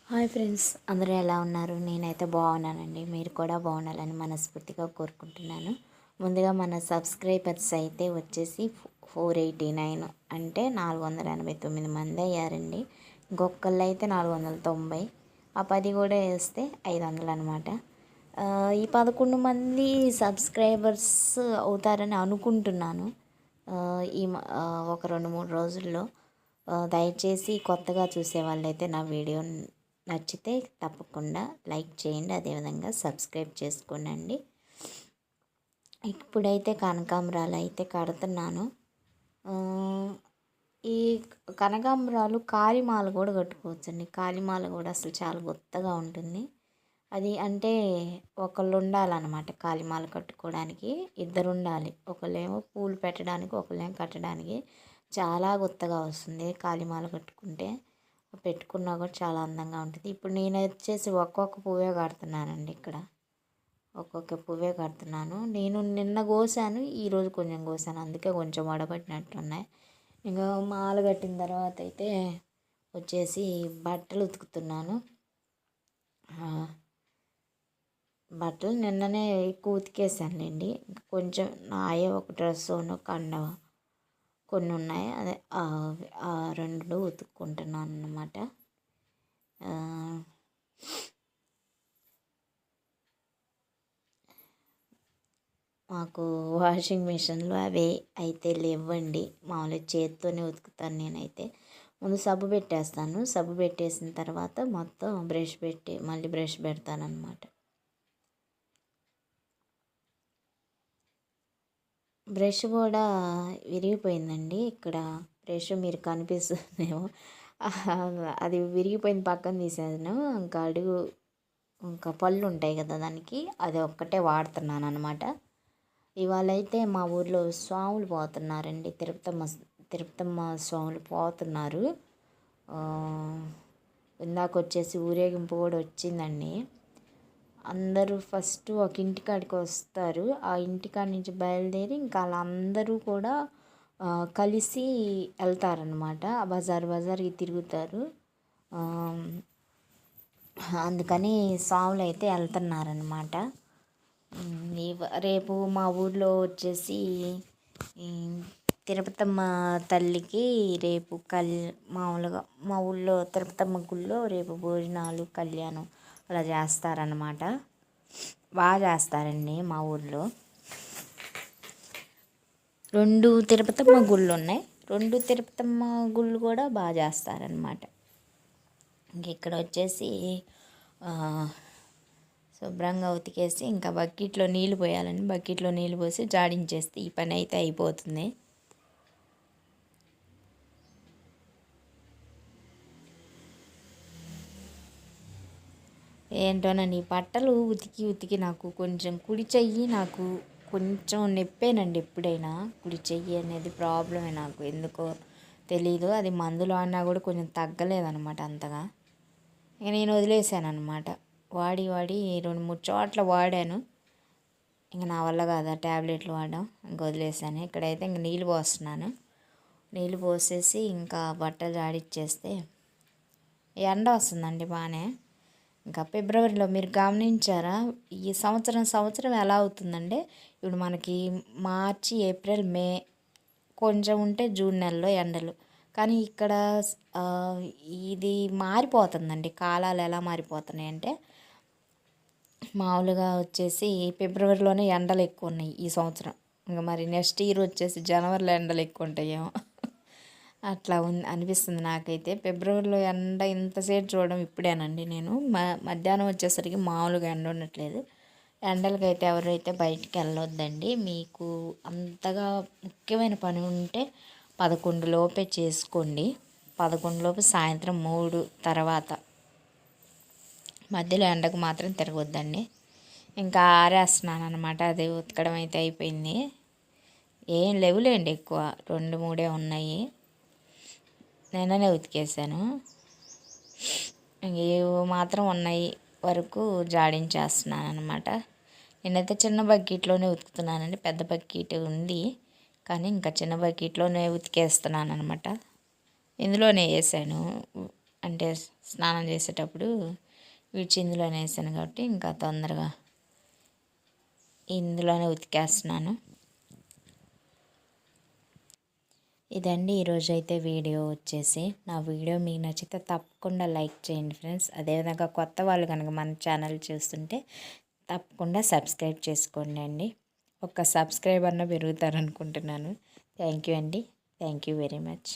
Hi friends, అందరూ ఎలా ఉన్నారు? నేనైతే బాగున్నానండి. మీరు కూడా బాగుండాలని మనస్ఫూర్తిగా కోరుకుంటున్నాను. ముందుగా మన సబ్స్క్రైబర్స్ అయితే వచ్చేసి 489, అంటే 489 మంది అయ్యారండి. ఇంకొకళ్ళు అయితే 490, ఆ 10 కూడా వేస్తే 500 అనమాట. ఈ 11 మంది సబ్స్క్రైబర్స్ అవుతారని అనుకుంటున్నాను. ఒక 2-3 రోజుల్లో. దయచేసి కొత్తగా చూసే వాళ్ళైతే నా వీడియో నచ్చితే తప్పకుండా లైక్ చేయండి, అదేవిధంగా సబ్స్క్రైబ్ చేసుకోండి. ఇప్పుడైతే కనకాంబరాలు అయితే కడుతున్నాను. ఈ కనకాంబరాలు కాలిమాల కూడా కట్టుకోవచ్చండి. కాలిమాల కూడా అసలు చాలా కొత్తగా ఉంటుంది. అది అంటే ఒకళ్ళు ఉండాలన్నమాట. కాలిమాల కట్టుకోవడానికి ఇద్దరు ఉండాలి. ఒకళ్ళేమో పూలు పెట్టడానికి, ఒకళ్ళేమో కట్టడానికి. చాలా కొత్తగా వస్తుంది కాలిమాల కట్టుకుంటే. పెట్టుకున్నా కూడా చాలా అందంగా ఉంటుంది. ఇప్పుడు నేను వచ్చేసి ఒక్కొక్క పువ్వే కడుతున్నానండి. ఇక్కడ ఒక్కొక్క పువ్వే కడుతున్నాను. నేను నిన్న కోసాను, ఈరోజు కొంచెం కోసాను, అందుకే కొంచెం వడబట్టినట్టున్నాయి. ఇంకా మాల కట్టిన తర్వాత అయితే వచ్చేసి బట్టలు ఉతుకుతున్నాను. బట్టలు నిన్ననే ఎక్కువ ఉతికేసానులేండి. కొంచెం నాయే ఒక డ్రెస్ కండవ కొన్ని ఉన్నాయి. అదే ఆ రెండు ఉతుక్కుంటున్నాను అన్నమాట. మాకు వాషింగ్ మిషన్లు అవి అయితే లేవండి. మామూలుగా చేత్తోనే ఉతుకుతాను నేనైతే. ముందు సబ్బు పెట్టేస్తాను. సబ్బు పెట్టేసిన తర్వాత మొత్తం బ్రష్ పెట్టి మళ్ళీ బ్రష్ పెడతాను అన్నమాట. బ్రష్ కూడా విరిగిపోయిందండి. ఇక్కడ బ్రష్ మీరు కనిపిస్తుందేమో, అది విరిగిపోయింది. పక్కన తీసాను. ఇంకా అడుగు ఇంకా పళ్ళు ఉంటాయి కదా దానికి, అది ఒక్కటే వాడుతున్నాను అనమాట. ఇవాళ అయితే మా ఊర్లో స్వాములు పోతున్నారండి. తిరుపతమ్మ స్వాములు పోతున్నారు. ఇందాక వచ్చేసి ఊరేగింపు కూడా వచ్చిందండి. అందరూ ఫస్ట్ ఒక ఇంటికాడికి వస్తారు. ఆ ఇంటికాడి నుంచి బయలుదేరి ఇంకా వాళ్ళందరూ కూడా కలిసి వెళ్తారనమాట. బజార్కి తిరుగుతారు. అందుకని స్వాములు అయితే వెళ్తున్నారనమాట. రేపు మా ఊర్లో వచ్చేసి తిరుపతమ్మ తల్లికి రేపు మామూలుగా మా ఊళ్ళో తిరుపతమ్మ గుళ్ళో రేపు భోజనాలు, కళ్యాణం అలా చేస్తారనమాట. బాగా చేస్తారండి మా ఊర్లో. 2 తిరుపతమ్మ గుళ్ళు ఉన్నాయి. 2 తిరుపతమ్మ గుళ్ళు కూడా బాగా చేస్తారనమాట. ఇంక ఇక్కడ వచ్చేసి శుభ్రంగా ఉతికేసి ఇంకా బకెట్లో నీళ్ళు పోయాలని బకెట్లో నీళ్ళు పోసి జాడించేస్తే ఈ పని అయితే అయిపోతుంది. ఏంటోనండి, బట్టలు ఉతికి నాకు కొంచెం కుడి చెయ్యి నాకు కొంచెం నొప్పేనండి. ఎప్పుడైనా కుడి చెయ్యి అనేది ప్రాబ్లమే నాకు, ఎందుకో తెలీదు. అది మందులు అన్నా కూడా కొంచెం తగ్గలేదన్నమాట అంతగా. ఇక నేను వదిలేసాను అనమాట. వాడి 2-3 చోట్ల వాడాను. ఇంక నా వల్ల కాదు ఆ ట్యాబ్లెట్లు వాడడం, ఇంక వదిలేసాను. ఇక్కడైతే ఇంక నీళ్ళు పోస్తున్నాను. నీళ్ళు పోసేసి ఇంకా బట్టలు జాడిచ్చేస్తే ఎండ వస్తుందండి బాగానే. ఇంకా ఫిబ్రవరిలో మీరు గమనించారా, ఈ సంవత్సరం ఎలా అవుతుందంటే, ఇప్పుడు మనకి మార్చి, ఏప్రిల్, మే కొంచెం ఉంటే జూన్ నెలలో ఎండలు. కానీ ఇక్కడ ఇది మారిపోతుందండి. కాలాలు ఎలా మారిపోతున్నాయి అంటే, మామూలుగా వచ్చేసి ఫిబ్రవరిలోనే ఎండలు ఎక్కువ ఉన్నాయి ఈ సంవత్సరం. ఇంకా మరి నెక్స్ట్ ఇయర్ వచ్చేసి జనవరిలో ఎండలు ఎక్కువ ఉంటాయేమో. అట్లా అనిపిస్తుంది నాకైతే. ఫిబ్రవరిలో ఎండ ఇంతసేపు చూడడం ఇప్పుడేనండి నేను. మధ్యాహ్నం వచ్చేసరికి మామూలుగా ఎండ ఉండట్లేదు. ఎండలకైతే ఎవరైతే బయటికి వెళ్ళొద్దండి. మీకు అంతగా ముఖ్యమైన పని ఉంటే 11 లోపే చేసుకోండి. 11 లోపు, సాయంత్రం 3 తర్వాత. మధ్యలో ఎండకు మాత్రం తిరగొద్దండి. ఇంకా ఆరేస్తున్నాను అనమాట. అది ఉతకడం అయితే అయిపోయింది. ఏం లేవులేండి, ఎక్కువ 2-3 ఉన్నాయి. నిన్ననే ఉతికేసాను. ఇవి మాత్రం ఉన్నాయి వరకు జాడించేస్తున్నాను అనమాట. నేనైతే చిన్న బకెట్లోనే ఉతుకుతున్నానండి. పెద్ద బకెట్ ఉంది కానీ ఇంకా చిన్న బకెట్లోనే ఉతికేస్తున్నాను అనమాట. ఇందులోనే వేసాను, అంటే స్నానం చేసేటప్పుడు వీడ్చి ఇందులోనే వేసాను కాబట్టి ఇంకా తొందరగా ఇందులోనే ఉతికేస్తున్నాను. ఇదండి ఈరోజు అయితే వీడియో వచ్చేసి. నా వీడియో మీకు నచ్చితే తప్పకుండా లైక్ చేయండి ఫ్రెండ్స్. అదేవిధంగా కొత్త వాళ్ళు కనుక మన ఛానల్ చూస్తుంటే తప్పకుండా సబ్స్క్రైబ్ చేసుకోండి అండి. ఒక్క సబ్స్క్రైబర్న పెరుగుతారనుకుంటున్నాను. థ్యాంక్ యూ అండి. Thank you very much.